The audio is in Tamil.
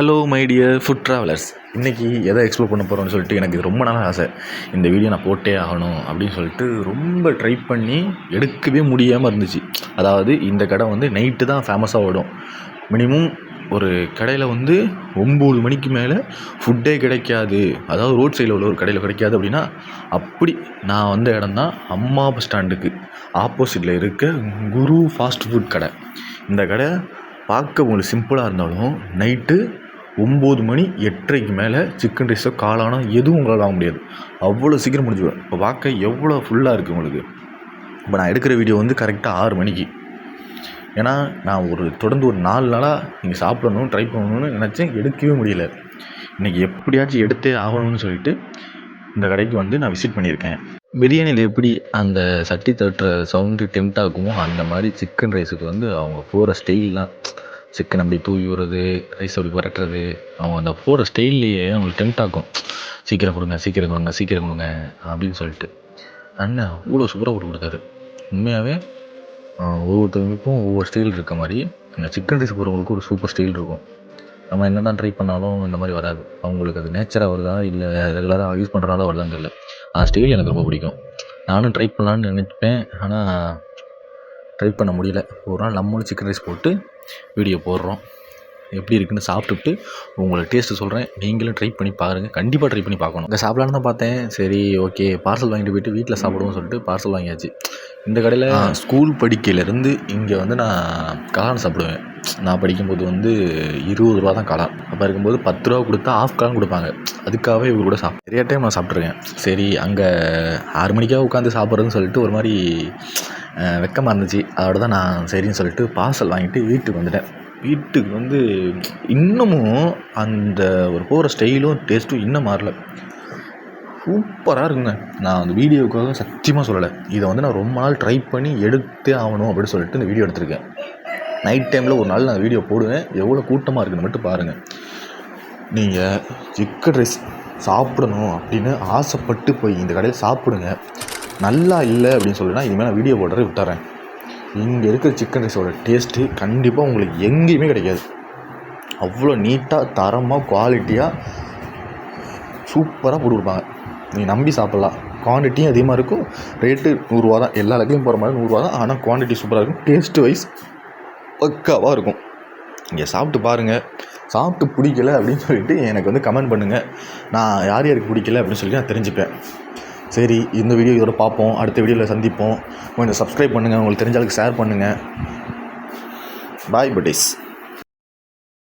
Hello my dear food travellers. இன்றைக்கி எதை எக்ஸ்ப்ளோர் பண்ண போகிறோன்னு சொல்லிட்டு எனக்கு இது ரொம்ப நாளாக ஆசை. இந்த வீடியோ நான் போட்டே ஆகணும் அப்படின்னு சொல்லிட்டு ரொம்ப ட்ரை பண்ணி எடுக்கவே முடியாமல் இருந்துச்சு. அதாவது இந்த கடை வந்து நைட்டு தான் ஃபேமஸாக ஓடும். மினிமம் ஒரு கடையில் வந்து 9 மணிக்கு மேலே ஃபுட்டே கிடைக்காது, அதாவது ரோட் சைடில் உள்ள ஒரு கடையில் கிடைக்காது அப்படின்னா, அப்படி நான் வந்த இடம் தான் அம்மா பஸ் ஸ்டாண்டுக்கு ஆப்போசிட்டில் இருக்க குரு ஃபாஸ்ட் ஃபுட் கடை. இந்த கடை பார்க்க உங்களுக்கு சிம்பிளாக இருந்தாலும் நைட்டு 9 மணி 8:30க்கு மேலே சிக்கன் ரைஸோ காளானோ எதுவும் உங்களால் வாங்க முடியாது. அவ்வளோ சீக்கிரம் முடிஞ்சுடும். இப்போ பார்க்க எவ்வளோ ஃபுல்லாக இருக்குது உங்களுக்கு. இப்போ நான் எடுக்கிற வீடியோ வந்து கரெக்டாக 6 மணிக்கு. ஏன்னா நான் தொடர்ந்து ஒரு 4 நாளாக நீங்கள் சாப்பிடணும் ட்ரை பண்ணணும்னு நினச்சேன், எடுக்கவே முடியல. இன்றைக்கி எப்படியாச்சும் எடுத்தே ஆகணும்னு சொல்லிட்டு இந்த கடைக்கு வந்து நான் விசிட் பண்ணியிருக்கேன். பிரியாணியில் எப்படி அந்த சட்டி தட்டுற சவுண்டு டெம்ட் ஆகுமோ, அந்த மாதிரி சிக்கன் ரைஸுக்கு வந்து அவங்க போகிற ஸ்டைல்லாம், சிக்கன் அப்படி தூவி விடுறது, ரைஸ் அப்படி பரட்டுறது, அவங்க அந்த போகிற ஸ்டைல்லையே அவங்களுக்கு டெம்ட் ஆகும். சீக்கிரம் கொடுங்க சீக்கிரம் கொடுங்க சீக்கிரம் கொடுங்க அப்படின்னு சொல்லிட்டு. அண்ணன் அவ்வளோ சூப்பராக போட்டு கொடுத்தாரு. உண்மையாகவே ஒவ்வொருத்தவங்களுக்கும் ஒவ்வொரு ஸ்டைல் இருக்க மாதிரி அந்த சிக்கன் ரைஸ் போகிறவங்களுக்கு ஒரு சூப்பர் ஸ்டைல் இருக்கும். நம்ம என்ன தான் ட்ரை பண்ணாலும் இந்த மாதிரி வராது. அவங்களுக்கு அது நேச்சராக வருதா இல்லை ரெகுலராக யூஸ் பண்ணுறனால வருதான்னு தெரியல. அந்த ஸ்டைல் எனக்கு ரொம்ப பிடிக்கும். நானும் ட்ரை பண்ணலான்னு நினைப்பேன், ஆனால் ட்ரை பண்ண முடியல. ஒரு நாள் நம்மளும் சிக்கன் ரைஸ் போட்டு வீடியோ போடுறோம். எப்படி இருக்குன்னு சாப்பிட்டுட்டு உங்களுக்கு டேஸ்ட்டு சொல்கிறேன். நீங்களும் ட்ரை பண்ணி பாருங்கள், கண்டிப்பாக ட்ரை பண்ணி பார்க்கணும். இங்கே சாப்பிட்லான்னு தான் பார்த்தேன். சரி ஓகே, பார்சல் வாங்கிட்டு போய்ட்டு வீட்டில் சாப்பிடுவோம்னு சொல்லிட்டு பார்சல் வாங்கியாச்சு. இந்த கடையில் ஸ்கூல் படிக்கையிலேருந்து இங்கே வந்து நான் காளான் சாப்பிடுவேன். நான் படிக்கும்போது வந்து 20 ரூபா தான் காளான். அப்போ இருக்கும்போது 10 ரூபா கொடுத்தா ஆஃப் காளான் கொடுப்பாங்க. அதுக்காகவே இவர் கூட நிறைய டைம் நான் சாப்பிட்ருக்கேன். சரி அங்கே 6 மணிக்காக உட்காந்து சாப்பிட்றதுன்னு சொல்லிட்டு ஒரு மாதிரி வெக்கமாக இருந்துச்சு. அதோட தான் நான் சரின்னு சொல்லிட்டு பார்சல் வாங்கிட்டு வீட்டுக்கு வந்துட்டேன். வீட்டுக்கு வந்து இன்னமும் அந்த ஒரு போகிற ஸ்டைலும் டேஸ்ட்டும் இன்னும் மாறல. சூப்பராக இருக்குங்க. நான் அந்த வீடியோவுக்காக சத்தியமாக சொல்லலை. இதை வந்து நான் ரொம்ப நாள் ட்ரை பண்ணி எடுத்தே ஆகணும் அப்படின்னு சொல்லிட்டு இந்த வீடியோ எடுத்திருக்கேன். நைட் டைமில் ஒரு நாள் நான் வீடியோ போடுவேன். எவ்வளோ கூட்டமாக இருக்குன்னு மட்டும் பாருங்கள். நீங்கள் சிக்கன் ரைஸ் சாப்பிடணும் அப்படின்னு ஆசைப்பட்டு போய் இந்த கடையில் சாப்பிடுங்க. நல்லா இல்லை அப்படின்னு சொல்லினா இனிமேல் நான் வீடியோ போடுறதை விட்டுறேன். இங்கே இருக்கிற சிக்கன் ரைஸோட டேஸ்ட்டு கண்டிப்பாக உங்களுக்கு எங்கேயுமே கிடைக்காது. அவ்வளோ நீட்டாக தரமாக குவாலிட்டியாக சூப்பராக போட்டு கொடுப்பாங்க. நீங்கள் நம்பி சாப்பிட்லாம். குவான்டிட்டியும் அதிகமாக இருக்கும். ரேட்டு 100 ரூபா தான். எல்லா இடத்துலையும் போகிற மாதிரி 100 ரூபா தான். ஆனால் குவான்டிட்டி சூப்பராக இருக்கும். டேஸ்ட்டு வைஸ் பக்காவாக இருக்கும். இங்கே சாப்பிட்டு பாருங்கள். சாப்பிட்டு பிடிக்கல அப்படின்னு சொல்லிட்டு எனக்கு வந்து கமெண்ட் பண்ணுங்கள். நான் யார் யாருக்கு பிடிக்கல அப்படின்னு சொல்லி நான் தெரிஞ்சுப்பேன். சரி, இந்த வீடியோ இதோட பார்ப்போம். அடுத்த வீடியோவில் சந்திப்போம். கொஞ்சம் சப்ஸ்கிரைப் பண்ணுங்கள். உங்களுக்கு தெரிஞ்ச அளவுக்கு ஷேர் பண்ணுங்கள். பாய் பட்டீஸ்.